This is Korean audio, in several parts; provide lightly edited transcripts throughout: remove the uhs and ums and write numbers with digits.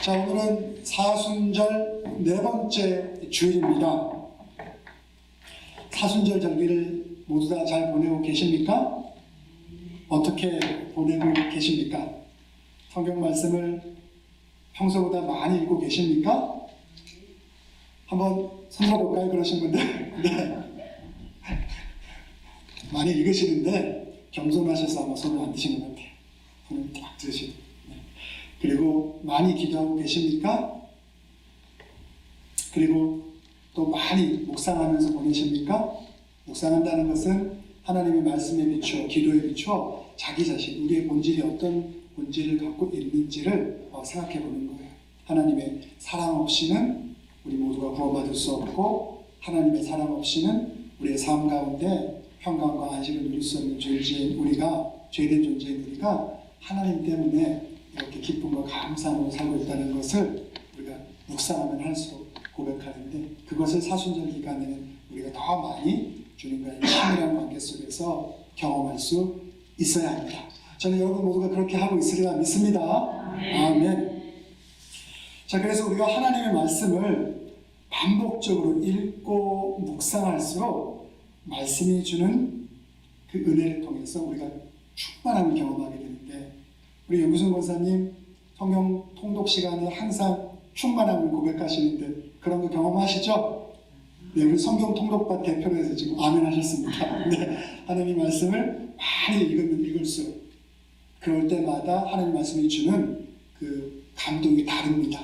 자, 오늘은 사순절 네 번째 주일입니다. 사순절 절기를 모두 다 잘 보내고 계십니까? 어떻게 보내고 계십니까? 성경 말씀을 평소보다 많이 읽고 계십니까? 한번 손 들어볼까요? 그러신 분들? 네. 많이 읽으시는데 겸손하셔서 아마 손을 안 드신 것 같아요. 손을 딱 드시고. 네. 그리고 많이 기도하고 계십니까? 그리고 또 많이 묵상하면서 보내십니까? 묵상한다는 것은 하나님의 말씀에 비추어, 기도에 비추어 자기 자신, 우리의 본질이 어떤 본질을 갖고 있는지를 생각해 보는 거예요. 하나님의 사랑 없이는 우리 모두가 구원받을 수 없고, 하나님의 사랑 없이는 우리의 삶 가운데 평강과 안식을 누릴 수 없는 죄된 존재인 우리가 하나님 때문에 이렇게 기쁨과 감사함으로 살고 있다는 것을 우리가 묵상하면 할수록 고백하는데, 그것을 사순절 기간에는 우리가 더 많이 주님과의 친밀한 관계 속에서 경험할 수 있어야 합니다. 저는 여러분 모두가 그렇게 하고 있으리라 믿습니다. 아멘. 자, 그래서 우리가 하나님의 말씀을 반복적으로 읽고 묵상할수록 말씀이 주는 그 은혜를 통해서 우리가 충만함을 경험하게 되는데, 우리 영구순 권사님 성경 통독 시간에 항상 충만함을 고백하시는데 그런 거 경험하시죠? 네, 우리 성경 통독반 대표로 해서 지금 아멘 하셨습니다. 네, 하나님 말씀을 많이 읽을수록 그럴 때마다 하나님 말씀이 주는 그 감동이 다릅니다.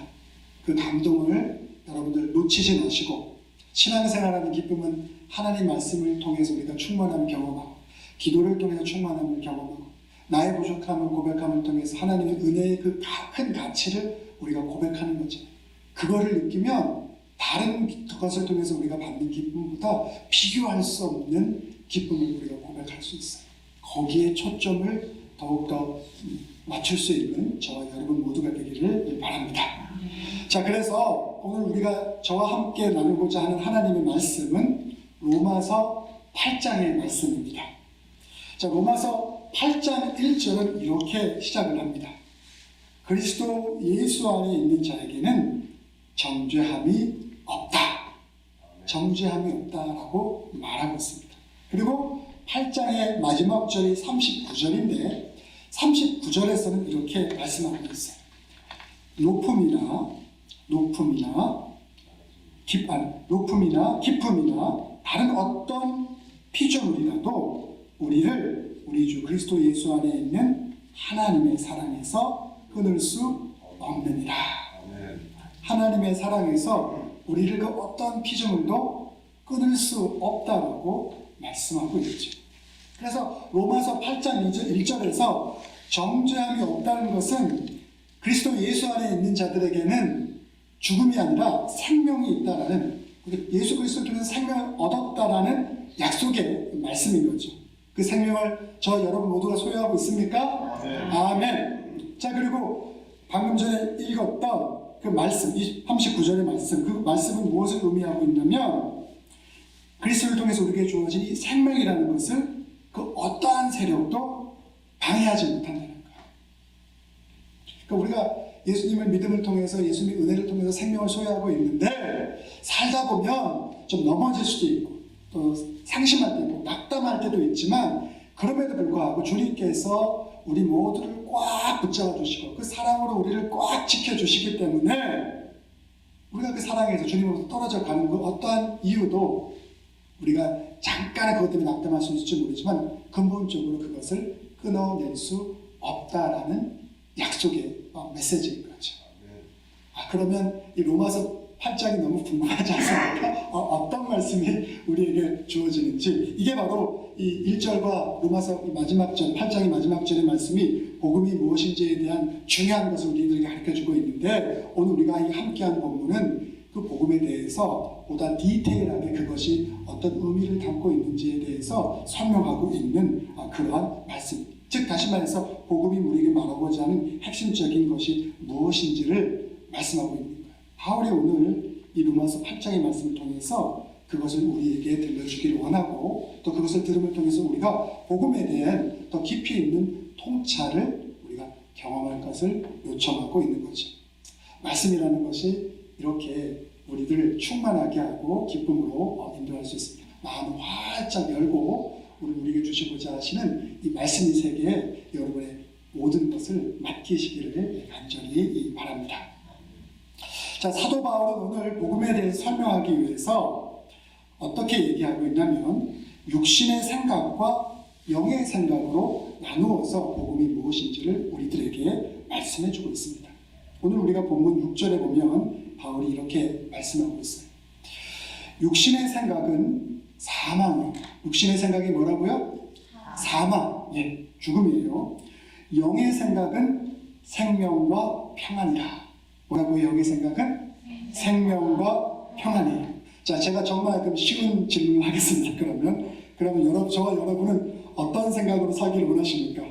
그 감동을 여러분들 놓치지 마시고, 신앙생활하는 기쁨은 하나님 말씀을 통해서 우리가 충만함을 경험하고, 기도를 통해서 충만함을 경험하고, 나의 부족함을 고백함을 통해서 하나님의 은혜의 그 큰 가치를 우리가 고백하는 거죠. 그거를 느끼면 다른 것을 통해서 우리가 받는 기쁨보다 비교할 수 없는 기쁨을 우리가 고백할 수 있어요. 거기에 초점을 더욱더 맞출 수 있는 저와 여러분 모두가 되기를 바랍니다. 자, 그래서 오늘 우리가 저와 함께 나누고자 하는 하나님의 말씀은 로마서 8장의 말씀입니다. 자, 로마서 8장 1절은 이렇게 시작을 합니다. 그리스도 예수 안에 있는 자에게는 정죄함이 없다. 정죄함이 없다라고 말하고 있습니다. 그리고 8장의 마지막 절이 39절인데 39절에서는 이렇게 말씀하고 있어요. 높음이나 기쁨이나 다른 어떤 피조물이라도 우리 주 그리스도 예수 안에 있는 하나님의 사랑에서 끊을 수 없느니라. 하나님의 사랑에서 우리를 그 어떤 피조물도 끊을 수 없다라고 말씀하고 있죠. 그래서 로마서 8장 1절에서 정죄함이 없다는 것은 그리스도 예수 안에 있는 자들에게는 죽음이 아니라 생명이 있다라는, 예수 그리스도를 통해서 생명을 얻었다라는 약속의 말씀인 거죠. 그 생명을 저 여러분 모두가 소유하고 있습니까? 아멘. 자, 그리고 방금 전에 읽었던 그 말씀, 39절의 말씀, 그 말씀은 무엇을 의미하고 있냐면, 그리스도를 통해서 우리에게 주어진 이 생명이라는 것을 그 어떠한 세력도 방해하지 못한다는 거예요. 그러니까 우리가 예수님을 믿음을 통해서, 예수님의 은혜를 통해서 생명을 소유하고 있는데, 살다 보면 좀 넘어질 수도 있고, 또 상심할 때도, 낙담할 때도 있지만, 그럼에도 불구하고 주님께서 우리 모두를 꽉 붙잡아 주시고 그 사랑으로 우리를 꽉 지켜주시기 때문에 우리가 그 사랑에서 주님으로부터 떨어져 가는 그 어떠한 이유도 우리가 잠깐은 그것 때문에 낙담할 수 있을지 모르지만 근본적으로 그것을 끊어낼 수 없다라는 약속의 메시지인 거죠. 그러면 이 로마서 8장이 너무 궁금하지 않습니까? 어떤 말씀이 우리에게 주어지는지, 이게 바로 이 1절과 로마서 마지막 절, 8장의 마지막 절의 말씀이 복음이 무엇인지에 대한 중요한 것을 우리들에게 가르쳐주고 있는데, 오늘 우리가 함께한 본문은 그 복음에 대해서 보다 디테일하게 그것이 어떤 의미를 담고 있는지에 대해서 설명하고 있는 그러한 말씀. 즉 다시 말해서 복음이 우리에게 말하고자 하는 핵심적인 것이 무엇인지를 말씀하고 있는 거예요. 바울이 오늘 이 로마서 8장의 말씀을 통해서 그것을 우리에게 들려주기를 원하고, 또 그것을 들음을 통해서 우리가 복음에 대한 더 깊이 있는 통찰을 우리가 경험할 것을 요청하고 있는 거죠. 말씀이라는 것이 이렇게 우리들을 충만하게 하고 기쁨으로 인도할 수 있습니다. 마음 활짝 열고 우리에게 주시고자 하시는 이 말씀의 세계에 여러분의 모든 것을 맡기시기를 간절히 바랍니다. 자, 사도 바울은 오늘 복음에 대해서 설명하기 위해서 어떻게 얘기하고 있냐면 육신의 생각과 영의 생각으로 나누어서 복음이 무엇인지를 우리들에게 말씀해 주고 있습니다. 오늘 우리가 본문 6절에 보면 바울이 이렇게 말씀하고 있어요. 육신의 생각은 사망이에요. 육신의 생각이 뭐라고요? 사망, 죽음이에요. 영의 생각은 생명과 평안이다. 뭐라고요? 영의 생각은 생명과 평안이에요. 자, 제가 정말 그럼 쉬운 질문을 하겠습니다. 그러면 저와 여러분은 어떤 생각으로 살기를 원하십니까?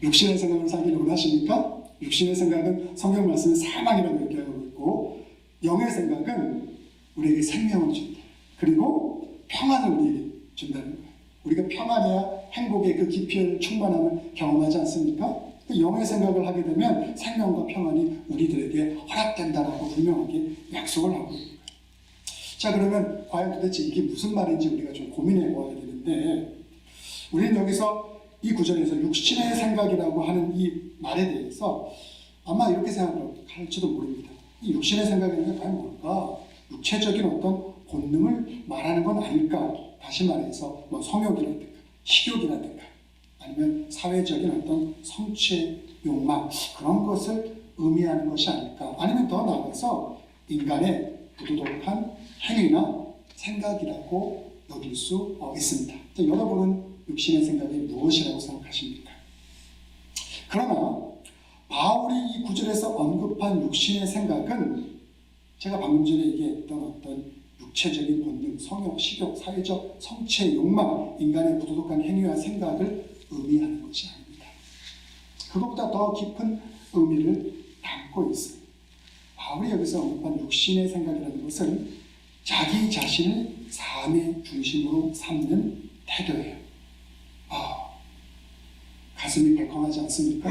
육신의 생각으로 살기를 원하십니까? 육신의 생각은 성경 말씀에 사망이라고 얘기하고 있고, 영의 생각은 우리에게 생명을 준다. 그리고 평안을 우리에게 준다는 거예요. 우리가 평안해야 행복의 그 깊이의 충만함을 경험하지 않습니까? 영의 생각을 하게 되면 생명과 평안이 우리들에게 허락된다라고 분명하게 약속을 하고 있는 거예요. 자, 그러면 과연 도대체 이게 무슨 말인지 우리가 좀 고민해 보아야 되는데, 우리는 여기서 이 구절에서 육신의 생각이라고 하는 이 말에 대해서 아마 이렇게 생각할지도 모릅니다. 이 육신의 생각이라는 게 과연 뭘까? 육체적인 어떤 본능을 말하는 건 아닐까? 다시 말해서 성욕이라든가 식욕이라든가 아니면 사회적인 어떤 성취의 욕망, 그런 것을 의미하는 것이 아닐까? 아니면 더 나아가서 인간의 부도덕한 행위나 생각이라고 여길 수 있습니다. 여러분은 육신의 생각이 무엇이라고 생각하십니까? 그러나 바울이 이 구절에서 언급한 육신의 생각은 제가 방금 전에 얘기했던 어떤 육체적인 본능, 성욕, 식욕, 사회적 성취의 욕망, 인간의 부도덕한 행위와 생각을 의미하는 것이 아닙니다. 그것보다 더 깊은 의미를 담고 있어요. 바울이 여기서 언급한 육신의 생각이라는 것은 자기 자신을 삶의 중심으로 삼는 태도예요. 가슴이 벌컹하지 않습니까?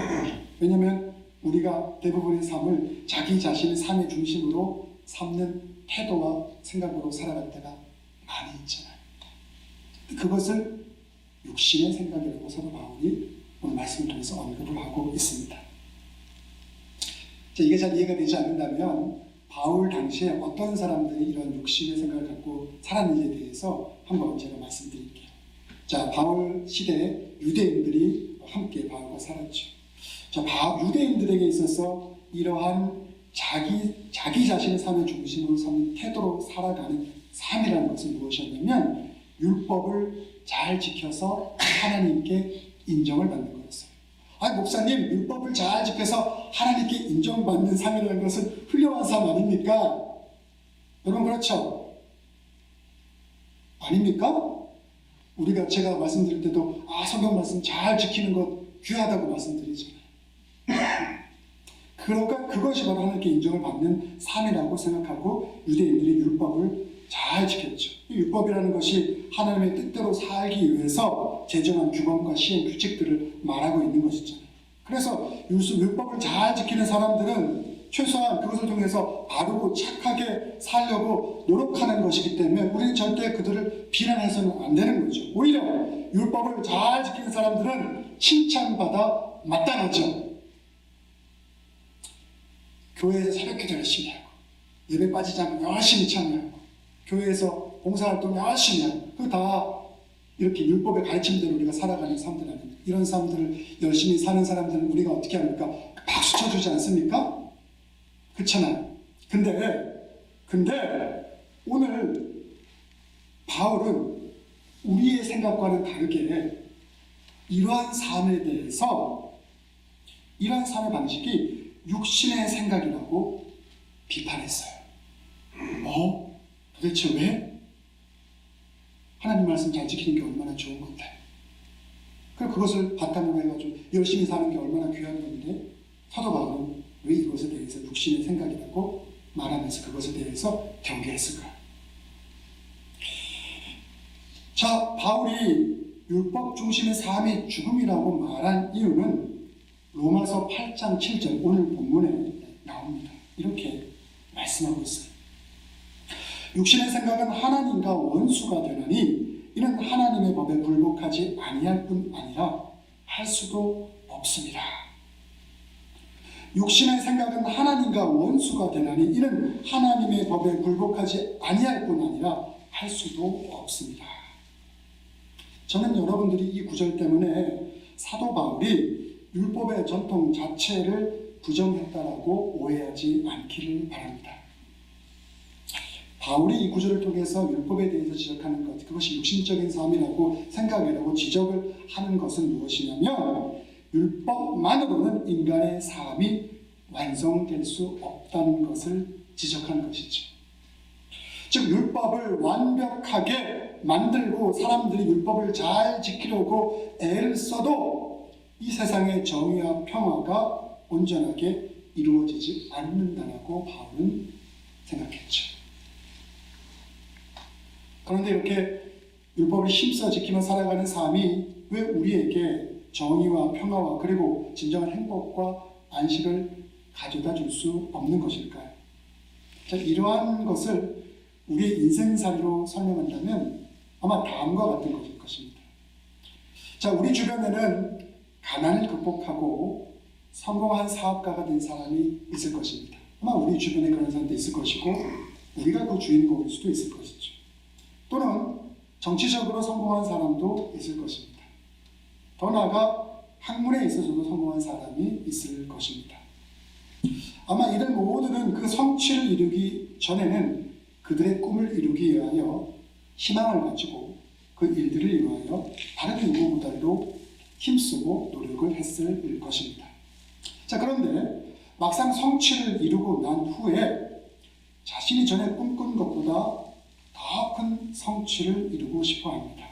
왜냐하면 우리가 대부분의 삶을 자기 자신의 삶의 중심으로 삼는 태도와 생각으로 살아갈 때가 많이 있잖아요. 그것을 육신의 생각이라고 사도 바울이 오늘 말씀을 통해서 언급을 하고 있습니다. 이게 잘 이해가 되지 않는다면 바울 당시에 어떤 사람들이 이런 육신의 생각을 갖고 살았는지에 대해서 한번 제가 말씀드릴게요. 자, 바울 시대에 유대인들이 함께 바울과 살았죠. 자, 유대인들에게 있어서 이러한 자기 자신의 삶의 중심으로 삼는 태도로 살아가는 삶이라는 것은 무엇이었냐면 율법을 잘 지켜서 하나님께 인정을 받는 거였어요. 아니, 목사님, 율법을 잘 지켜서 하나님께 인정받는 삶이라는 것은 훌륭한 삶 아닙니까? 여러분, 그렇죠? 아닙니까? 제가 말씀드릴 때도 성경 말씀 잘 지키는 것 귀하다고 말씀드리잖아요. 그러니까 그것이 바로 하나님께 인정을 받는 삶이라고 생각하고 유대인들이 율법을 잘 지켰죠. 이 율법이라는 것이 하나님의 뜻대로 살기 위해서 제정한 규범과 시행 규칙들을 말하고 있는 것이잖아요. 그래서 율법을 잘 지키는 사람들은 최소한 그것을 통해서 바르고 착하게 살려고 노력하는 것이기 때문에 우리는 절대 그들을 비난해서는 안 되는 거죠. 오히려 율법을 잘 지키는 사람들은 칭찬받아 마땅하죠. 교회에서 새벽기도 열심히 하고 예배 빠지지 않고 열심히 참여하고 교회에서 봉사활동 열심히 하고 그거 다 이렇게 율법의 가르침대로 우리가 살아가는 사람들 아닙니까? 이런 사람들을 열심히 사는 사람들은 우리가 어떻게 합니까? 박수 쳐주지 않습니까? 그렇잖아요. 근데 오늘 바울은 우리의 생각과는 다르게 이러한 삶에 대해서 이러한 삶의 방식이 육신의 생각이라고 비판했어요. 도대체 왜? 하나님 말씀 잘 지키는 게 얼마나 좋은 건데. 그것을 바탕으로 해가지고 열심히 사는 게 얼마나 귀한 건데 사도 바울은 왜 이것에 대해서 육신의 생각이라고 말하면서 그것에 대해서 경계했을까요? 자, 바울이 율법 중심의 삶이 죽음이라고 말한 이유는 로마서 8장 7절 오늘 본문에 나옵니다. 이렇게 말씀하고 있어요. 육신의 생각은 하나님과 원수가 되나니 이는 하나님의 법에 굴복하지 아니할 뿐 아니라 할 수도 없습니다. 육신의 생각은 하나님과 원수가 되나니 이는 하나님의 법에 굴복하지 아니할 뿐 아니라 할 수도 없습니다. 저는 여러분들이 이 구절 때문에 사도 바울이 율법의 전통 자체를 부정했다라고 오해하지 않기를 바랍니다. 바울이 이 구절을 통해서 율법에 대해서 지적하는 것, 그것이 육신적인 삶이라고 생각이라고 지적을 하는 것은 무엇이냐면 율법만으로는 인간의 삶이 완성될 수 없다는 것을 지적하는 것이죠. 즉 율법을 완벽하게 만들고 사람들이 율법을 잘 지키려고 애를 써도 이 세상의 정의와 평화가 온전하게 이루어지지 않는다고 바울은 생각했죠. 그런데 이렇게 율법을 힘써 지키며 살아가는 삶이 왜 우리에게 정의와 평화와 그리고 진정한 행복과 안식을 가져다 줄 수 없는 것일까요? 자, 이러한 것을 우리의 인생살이로 설명한다면 아마 다음과 같은 것일 것입니다. 자, 우리 주변에는 가난을 극복하고 성공한 사업가가 된 사람이 있을 것입니다. 아마 우리 주변에 그런 사람도 있을 것이고 우리가 그 주인공일 수도 있을 것이죠. 또는 정치적으로 성공한 사람도 있을 것입니다. 더 나아가 학문에 있어서도 성공한 사람이 있을 것입니다. 아마 이들 모두는 그 성취를 이루기 전에는 그들의 꿈을 이루기 위하여 희망을 가지고 그 일들을 위하여 다른 누구보다도 힘쓰고 노력을 했을 것입니다. 자, 그런데 막상 성취를 이루고 난 후에 자신이 전에 꿈꾼 것보다 더 큰 성취를 이루고 싶어 합니다.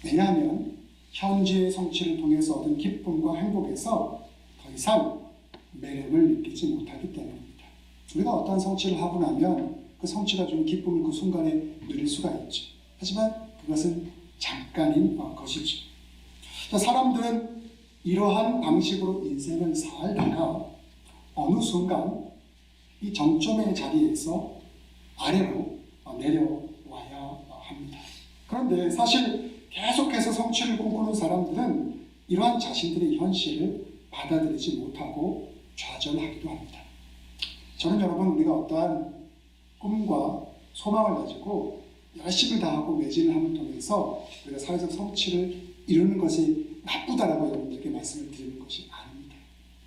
왜냐하면 현재의 성취를 통해서 얻은 기쁨과 행복에서 더 이상 매력을 느끼지 못하기 때문입니다. 우리가 어떠한 성취를 하고 나면 그 성취가 주는 기쁨을 그 순간에 누릴 수가 있죠. 하지만 그것은 잠깐인 것이죠. 사람들은 이러한 방식으로 인생을 살다가 어느 순간 이 정점의 자리에서 아래로 내려와야 합니다. 그런데 사실 계속해서 성취를 꿈꾸는 사람들은 이러한 자신들의 현실을 받아들이지 못하고 좌절하기도 합니다. 저는 여러분 우리가 어떠한 꿈과 소망을 가지고 열심을 다하고 매진을 함을 통해서 우리가 사회적 성취를 이루는 것이 나쁘다라고 여러분들께 말씀을 드리는 것이 아닙니다.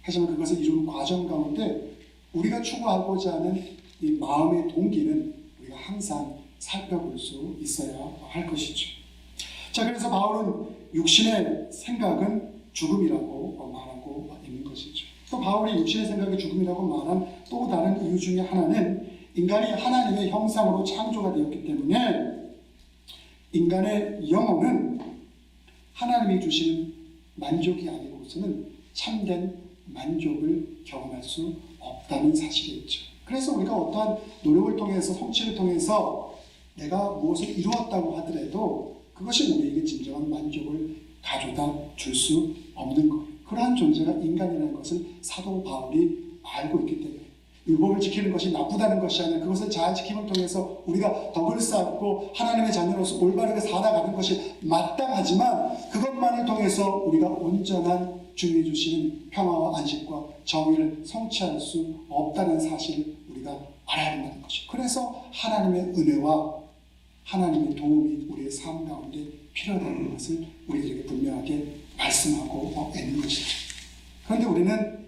하지만 그것을 이루는 과정 가운데 우리가 추구하고자 하는 이 마음의 동기는 우리가 항상 살펴볼 수 있어야 할 것이죠. 자, 그래서 바울은 육신의 생각은 죽음이라고 말하고 있는 것이죠. 또 바울이 육신의 생각이 죽음이라고 말한 또 다른 이유 중에 하나는 인간이 하나님의 형상으로 창조가 되었기 때문에 인간의 영혼은 하나님이 주시는 만족이 아니고서는 참된 만족을 경험할 수 없다는 사실이었죠. 그래서 우리가 어떠한 노력을 통해서 성취를 통해서 내가 무엇을 이루었다고 하더라도 그것이 우리에게 진정한 만족을 가져다 줄 수 없는 것. 그러한 존재가 인간이라는 것을 사도 바울이 알고 있기 때문에 율법을 지키는 것이 나쁘다는 것이 아니라 그것을 잘 지킴을 통해서 우리가 덕을 쌓고 하나님의 자녀로서 올바르게 살아가는 것이 마땅하지만 그것만을 통해서 우리가 온전한 주님이 주시는 평화와 안식과 정의를 성취할 수 없다는 사실을 우리가 알아야 한다는 것이죠. 그래서 하나님의 은혜와 하나님의 도움이 우리의 삶 가운데 필요하다는 것을 우리들에게 분명하게 말씀하고 있는 것이죠. 그런데 우리는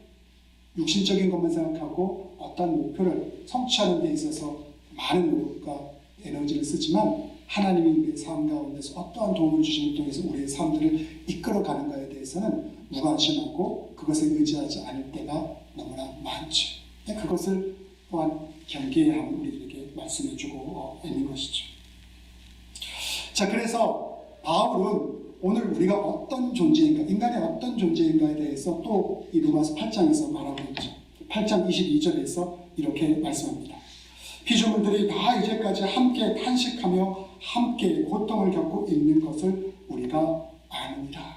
육신적인 것만 생각하고 어떤 목표를 성취하는 데 있어서 많은 노력과 에너지를 쓰지만 하나님이 우리의 삶 가운데서 어떠한 도움을 주심을 통해서 우리의 삶들을 이끌어가는가에 대해서는 무관심하고 그것에 의지하지 않을 때가 너무나 많죠. 그것을 또한 경계해야 하는 우리들에게 말씀해주고 있는 것이죠. 자, 그래서 바울은 오늘 우리가 어떤 존재인가, 인간이 어떤 존재인가에 대해서 또 이 로마서 8장에서 말하고 있죠. 8장 22절에서 이렇게 말씀합니다. 피조물들이 다 이제까지 함께 탄식하며 함께 고통을 겪고 있는 것을 우리가 아닙니다.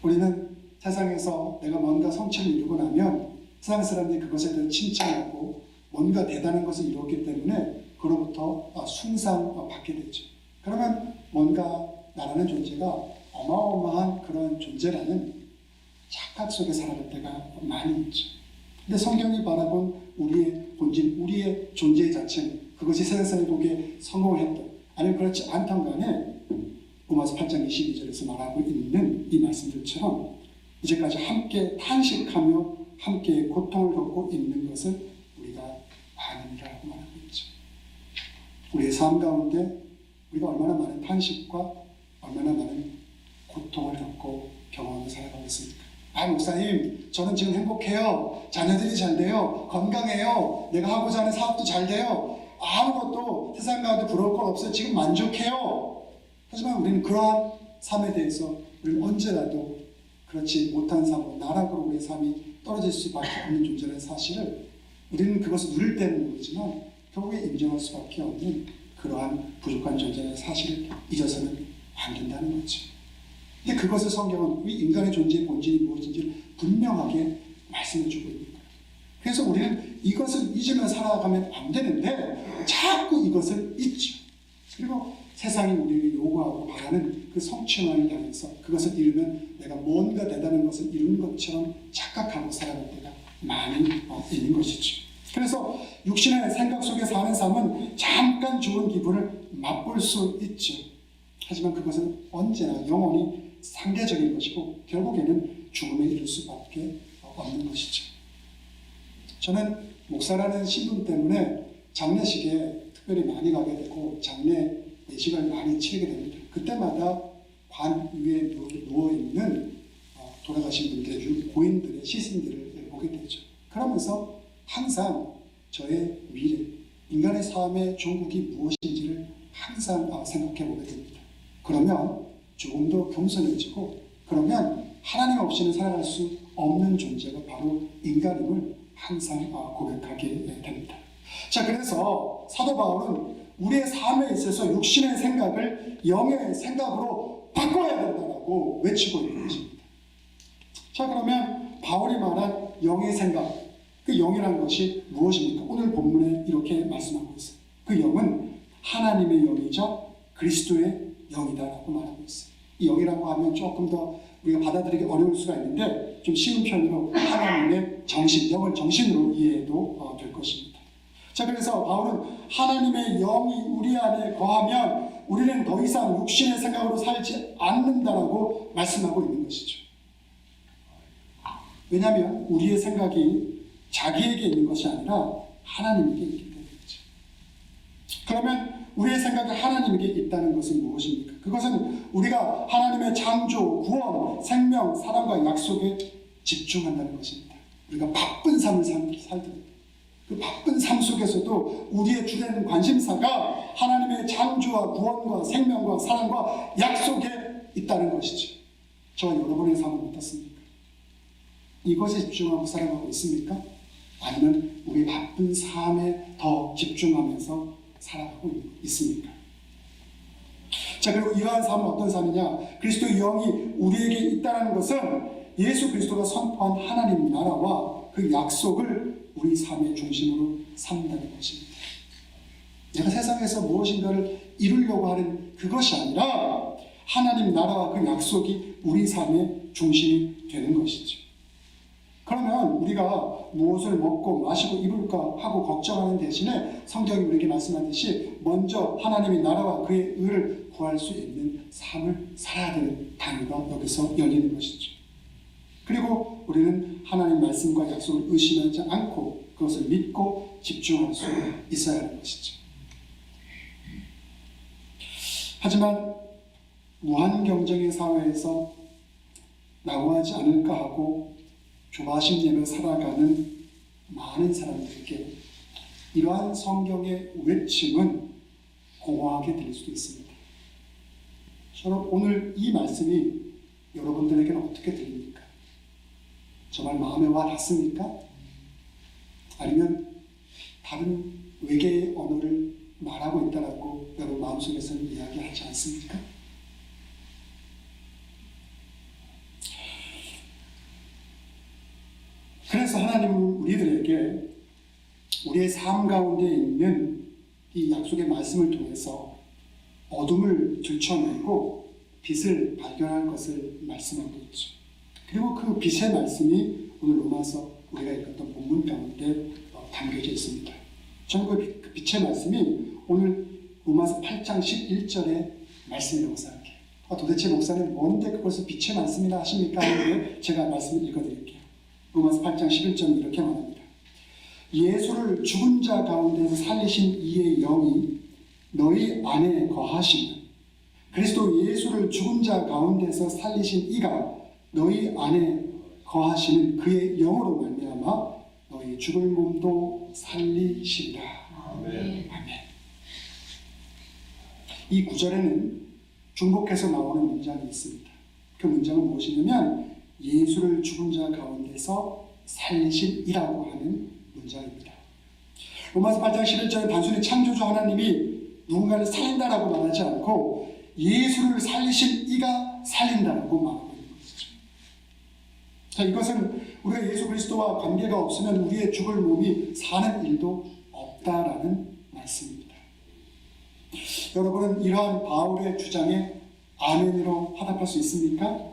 우리는 세상에서 내가 뭔가 성취를 이루고 나면 세상 사람들이 그것에 대해 칭찬하고 뭔가 대단한 것을 이루었기 때문에 그로부터 숭상받게 되죠. 그러면 뭔가 나라는 존재가 어마어마한 그런 존재라는 착각 속에 살아갈 때가 많이 있죠. 근데 성경이 바라본 우리의 본질, 우리의 존재 자체는 그것이 세상 사람이 보기에 성공했던 아니면 그렇지 않던 간에 로마서 8장 22절에서 말하고 있는 이 말씀들처럼 이제까지 함께 탄식하며 함께 고통을 겪고 있는 것을 우리가 아는이라고 말하고 있죠. 우리의 삶 가운데 우리가 얼마나 많은 탄식과 얼마나 많은 고통을 겪고 경험하며 살아가고 있습니까? 목사님, 저는 지금 행복해요. 자녀들이 잘 돼요. 건강해요. 내가 하고자 하는 사업도 잘 돼요. 아무것도 세상 가운데 부러울 건 없어요. 지금 만족해요. 하지만 우리는 그러한 삶에 대해서 우리는 언제라도 그렇지 못한 삶으로 나락으로 우리의 삶이 떨어질 수밖에 없는 존재라는 사실을 우리는 그것을 누릴 때는 모르지만 결국에 인정할 수밖에 없는 그러한 부족한 존재라는 사실을 잊어서는 안 된다는 거죠. 근데 그것을 성경은 우리 인간의 존재의 본질이 무엇인지를 분명하게 말씀해 주고 있는 거예요. 그래서 우리는 이것을 잊으며 살아가면 안 되는데 자꾸 이것을 잊죠. 그리고 세상이 우리에게 요구하고 바라는 그 성취만을 향해서 그것을 이루면 내가 뭔가 대단한 것을 이룬 것처럼 착각하고 살아갈 때가 많이 있는 것이죠. 그래서 육신의 생각 속에 사는 삶은 잠깐 좋은 기분을 맛볼 수 있죠. 하지만 그것은 언제나 영원히 상대적인 것이고 결국에는 죽음에 이를 수밖에 없는 것이죠. 저는 목사라는 신분 때문에 장례식에 특별히 많이 가게 되고 장례 예식을 많이 치르게 됩니다. 그때마다 관 위에 누워있는 돌아가신 분들의 고인들의 시신들을 보게 되죠. 그러면서 항상 저의 미래, 인간의 삶의 종국이 무엇인지를 항상 생각해 보게 됩니다. 그러면 조금 더 겸손해지고 그러면 하나님 없이는 살아갈 수 없는 존재가 바로 인간임을 항상 고백하게 됩니다. 자, 그래서 사도 바울은 우리의 삶에 있어서 육신의 생각을 영의 생각으로 바꿔야 된다고 외치고 있는 것입니다. 자, 그러면 바울이 말한 영의 생각, 그 영이라는 것이 무엇입니까? 오늘 본문에 이렇게 말씀하고 있어요. 그 영은 하나님의 영이자 그리스도의 영이다라고 말하고 있어요. 이 영이라고 하면 조금 더 우리가 받아들이기 어려울 수가 있는데 좀 쉬운 편으로 하나님의 정신, 영을 정신으로 이해해도 될 것입니다. 자, 그래서 바울은 하나님의 영이 우리 안에 거하면 우리는 더 이상 육신의 생각으로 살지 않는다라고 말씀하고 있는 것이죠. 왜냐하면 우리의 생각이 자기에게 있는 것이 아니라 하나님에게 있기 때문이죠. 그러면 우리의 생각이 하나님에게 있다는 것은 무엇입니까? 그것은 우리가 하나님의 창조, 구원, 생명, 사랑과 약속에 집중한다는 것입니다. 우리가 바쁜 삶을 살더라도 그 바쁜 삶 속에서도 우리의 주된 관심사가 하나님의 창조와 구원과 생명과 사랑과 약속에 있다는 것이죠. 저와 여러분의 삶은 어떻습니까? 이것에 집중하고 살아가고 있습니까? 아니면 우리 바쁜 삶에 더 집중하면서 살아가고 있습니까? 자, 그리고 이러한 삶은 어떤 삶이냐? 그리스도의 영이 우리에게 있다는 것은 예수 그리스도가 선포한 하나님 나라와 그 약속을 우리 삶의 중심으로 삼는다는 것입니다. 내가 세상에서 무엇인가를 이루려고 하는 그것이 아니라 하나님 나라와 그 약속이 우리 삶의 중심이 되는 것이죠. 그러면 우리가 무엇을 먹고 마시고 입을까 하고 걱정하는 대신에 성경이 우리에게 말씀하듯이 먼저 하나님의 나라와 그의 의를 구할 수 있는 삶을 살아야 되는 단위가 여기서 열리는 것이죠. 그리고 우리는 하나님 말씀과 약속을 의심하지 않고 그것을 믿고 집중할 수 있어야 하는 것이죠. 하지만 무한 경쟁의 사회에서 낙오하지 않을까 하고 조바심 내며 살아가는 많은 사람들에게 이러한 성경의 외침은 공허하게 들릴 수도 있습니다. 저는 오늘 이 말씀이 여러분들에게는 어떻게 들립니까? 정말 마음에 와 닿습니까? 아니면 다른 외계의 언어를 말하고 있다라고 여러분 마음속에서는 이야기하지 않습니까? 그래서 하나님은 우리들에게 우리의 삶 가운데 있는 이 약속의 말씀을 통해서 어둠을 들춰내고 빛을 발견할 것을 말씀하고 있죠. 그리고 그 빛의 말씀이 오늘 로마서 우리가 읽었던 본문 가운데 담겨져 있습니다. 저는 그 빛의 말씀이 오늘 로마서 8장 11절의 말씀이라고 생각해요. 도대체 목사님 뭔데 그것을 빛의 말씀이라 하십니까? 하는데 제가 말씀을 읽어드릴게요. 로마서 8장 11절은 이렇게 말합니다. 예수를 죽은 자 가운데서 살리신 이의 영이 너희 안에 거하시면 그리스도 예수를 죽은 자 가운데서 살리신 이가 너희 안에 거하시는 그의 영으로 말미암아 너희 죽을 몸도 살리시리라. 아멘. 아멘. 이 구절에는 중복해서 나오는 문장이 있습니다. 그 문장은 무엇이냐면 예수를 죽은 자 가운데서 살리신 이라고 하는 문장입니다. 로마서 8장 11절은 단순히 창조주 하나님이 누군가를 살린다라고 말하지 않고 예수를 살리신 이가 살린다라고 말하고 있는 것이죠. 자, 이것은 우리가 예수 그리스도와 관계가 없으면 우리의 죽을 몸이 사는 일도 없다라는 말씀입니다. 여러분은 이러한 바울의 주장에 아멘으로 화답할 수 있습니까?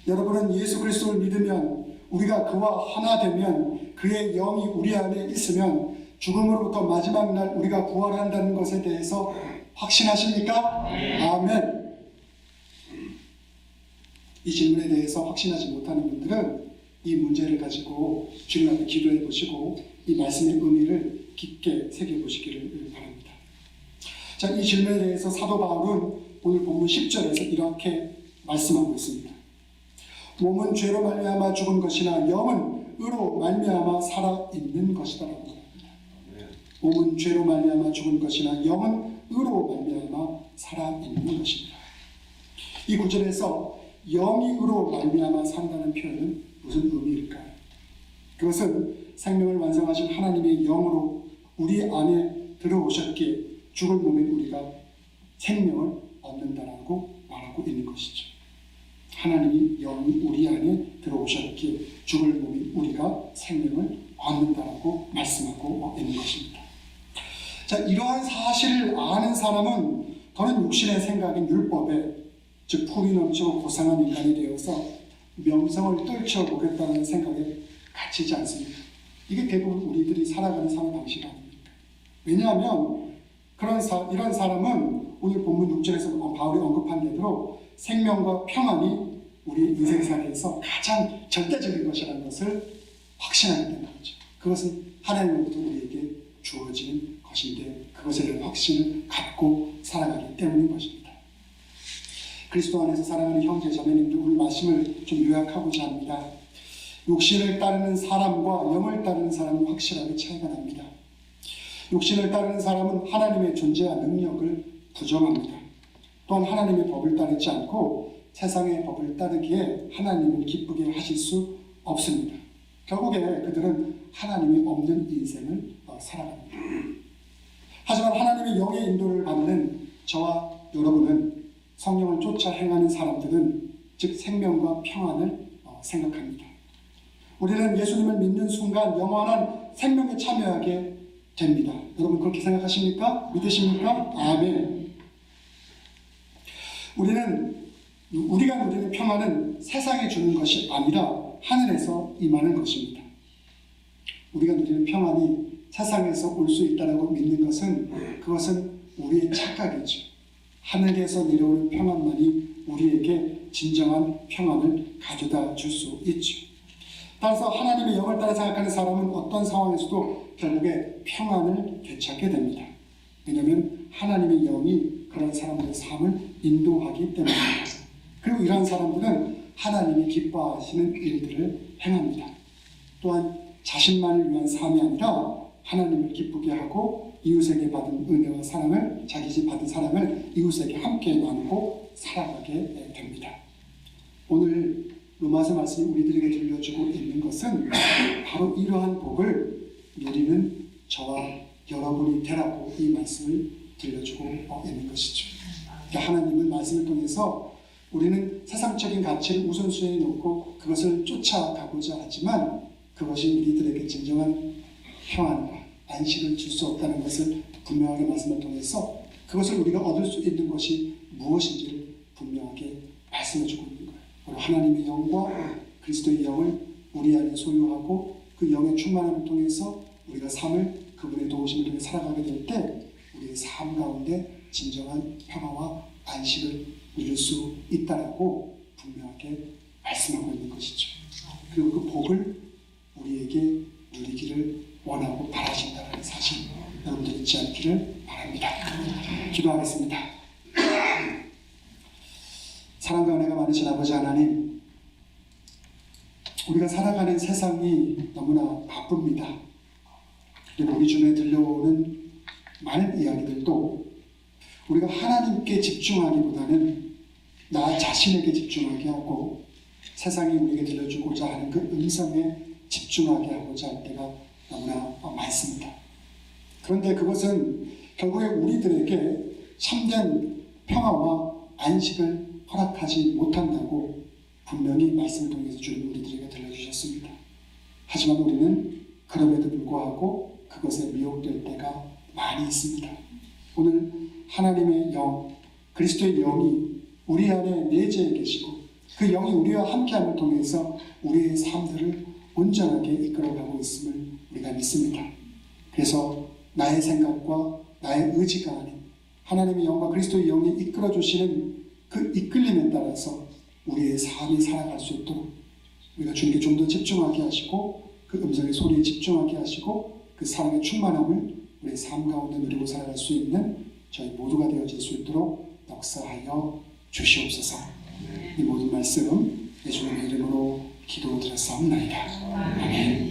여러분은 예수 그리스도를 믿으면 우리가 그와 하나 되면 그의 영이 우리 안에 있으면 죽음으로부터 마지막 날 우리가 부활한다는 것에 대해서 확신하십니까? 아멘. 이 질문에 대해서 확신하지 못하는 분들은 이 문제를 가지고 주님 앞에 기도해 보시고 이 말씀의 의미를 깊게 새겨보시기를 바랍니다. 자, 이 질문에 대해서 사도 바울은 오늘 본문 10절에서 이렇게 말씀하고 있습니다. 몸은 죄로 말미암아 죽은 것이나 영은 의로 말미암아 살아있는 것이다라고 합니다. 몸은 죄로 말미암아 죽은 것이나 영은 의로 말미암아 살아있는 것입니다. 이 구절에서 영이 의로 말미암아 산다는 표현은 무슨 의미일까요? 그것은 생명을 완성하신 하나님의 영으로 우리 안에 들어오셨기에 죽을 몸인 우리가 생명을 얻는다라고 말하고 있는 것이죠. 하나님이 영이 우리 안에 들어오셨기에 죽을 몸인 우리가 생명을 얻는다라고 말씀하고 있는 것입니다. 자, 이러한 사실을 아는 사람은 더는 육신의 생각인 율법에 즉 품이 넘치고 고상한 인간이 되어서 명성을 떨쳐보겠다는 생각에 갇히지 않습니다. 이게 대부분 우리들이 살아가는 삶의 방식 아닙니까? 왜냐하면 이런 사람은 오늘 본문 6절에서 바울이 언급한 대로 생명과 평안이 우리의 인생살이에서 가장 절대적인 것이라는 것을 확신하게 되는 거죠. 그것은 하나님으로부터 우리에게 주어지는 것인데 그것에 대한 확신을 갖고 살아가기 때문인 것입니다. 그리스도 안에서 사랑하는 형제 자매님들, 오늘 말씀을 좀 요약하고자 합니다. 육신을 따르는 사람과 영을 따르는 사람은 확실하게 차이가 납니다. 육신을 따르는 사람은 하나님의 존재와 능력을 부정합니다. 또한 하나님의 법을 따르지 않고 세상의 법을 따르기에 하나님을 기쁘게 하실 수 없습니다. 결국에 그들은 하나님이 없는 인생을 살아갑니다. 하지만 하나님의 영의 인도를 받는 저와 여러분은 성령을 쫓아 행하는 사람들은 즉 생명과 평안을 생각합니다. 우리는 예수님을 믿는 순간 영원한 생명에 참여하게 됩니다. 여러분 그렇게 생각하십니까? 믿으십니까? 아멘. 우리가 누리는 평안은 세상이 주는 것이 아니라 하늘에서 임하는 것입니다. 우리가 누리는 평안이 세상에서 올 수 있다고 믿는 그것은 우리의 착각이죠. 하늘에서 내려오는 평안만이 우리에게 진정한 평안을 가져다 줄 수 있죠. 따라서 하나님의 영을 따라 생각하는 사람은 어떤 상황에서도 결국에 평안을 되찾게 됩니다. 왜냐하면 하나님의 영이 그런 사람들의 삶을 인도하기 때문입니다. 그리고 이러한 사람들은 하나님이 기뻐하시는 일들을 행합니다. 또한 자신만을 위한 삶이 아니라 하나님을 기쁘게 하고 이웃에게 받은 은혜와 사랑을 자기 집 받은 사랑을 이웃에게 함께 나누고 살아가게 됩니다. 오늘 로마서 말씀이 우리들에게 들려주고 있는 것은 바로 이러한 복을 누리는 저와 여러분이 되라고 이 말씀을 들려주고 있는 것이죠. 그러니까 하나님은 말씀을 통해서 우리는 세상적인 가치를 우선순위에 놓고 그것을 쫓아가고자 하지만 그것이 우리들에게 진정한 평안과 안식을 줄 수 없다는 것을 분명하게 말씀을 통해서 그것을 우리가 얻을 수 있는 것이 무엇인지를 분명하게 말씀해 주고 있는 거예요. 바로 하나님의 영과 그리스도의 영을 우리 안에 소유하고 그 영의 충만함을 통해서 우리가 삶을 그분의 도우심을 통해 살아가게 될 때 우리의 삶 가운데 진정한 평화와 안식을 누릴 수 있다라고 분명하게 말씀하고 있는 것이죠. 그리고 그 복을 우리에게 누리기를 원하고 바라신다는 사실 여러분들 잊지 않기를 바랍니다. 기도하겠습니다. 사랑과 은혜가 많으신 아버지 하나님, 우리가 살아가는 세상이 너무나 바쁩니다. 그리고 우리 주변에 들려오는 많은 이야기들도 우리가 하나님께 집중하기보다는 나 자신에게 집중하게 하고 세상이 우리에게 들려주고자 하는 그 음성에 집중하게 하고자 할 때가 너무나 많습니다. 그런데 그것은 결국에 우리들에게 참된 평화와 안식을 허락하지 못한다고 분명히 말씀을 통해서 주님 우리들에게 들려주셨습니다. 하지만 우리는 그럼에도 불구하고 그것에 미혹될 때가 많이 있습니다. 오늘 하나님의 영, 그리스도의 영이 우리 안에 내재해 계시고 그 영이 우리와 함께함을 통해서 우리의 삶들을 온전하게 이끌어가고 있음을 우리가 믿습니다. 그래서 나의 생각과 나의 의지가 아닌 하나님의 영과 그리스도의 영이 이끌어주시는 그 이끌림에 따라서 우리의 삶이 살아갈 수 있도록 우리가 주님께 좀 더 집중하게 하시고 그 음성의 소리에 집중하게 하시고 그 사랑의 충만함을 우리의 삶 가운데 누리고 살아갈 수 있는 저희 모두가 되어질 수 있도록 역사하여 주시옵소서. 이 모든 말씀 예수님의 이름으로 기도드렸사옵나이다. 아멘.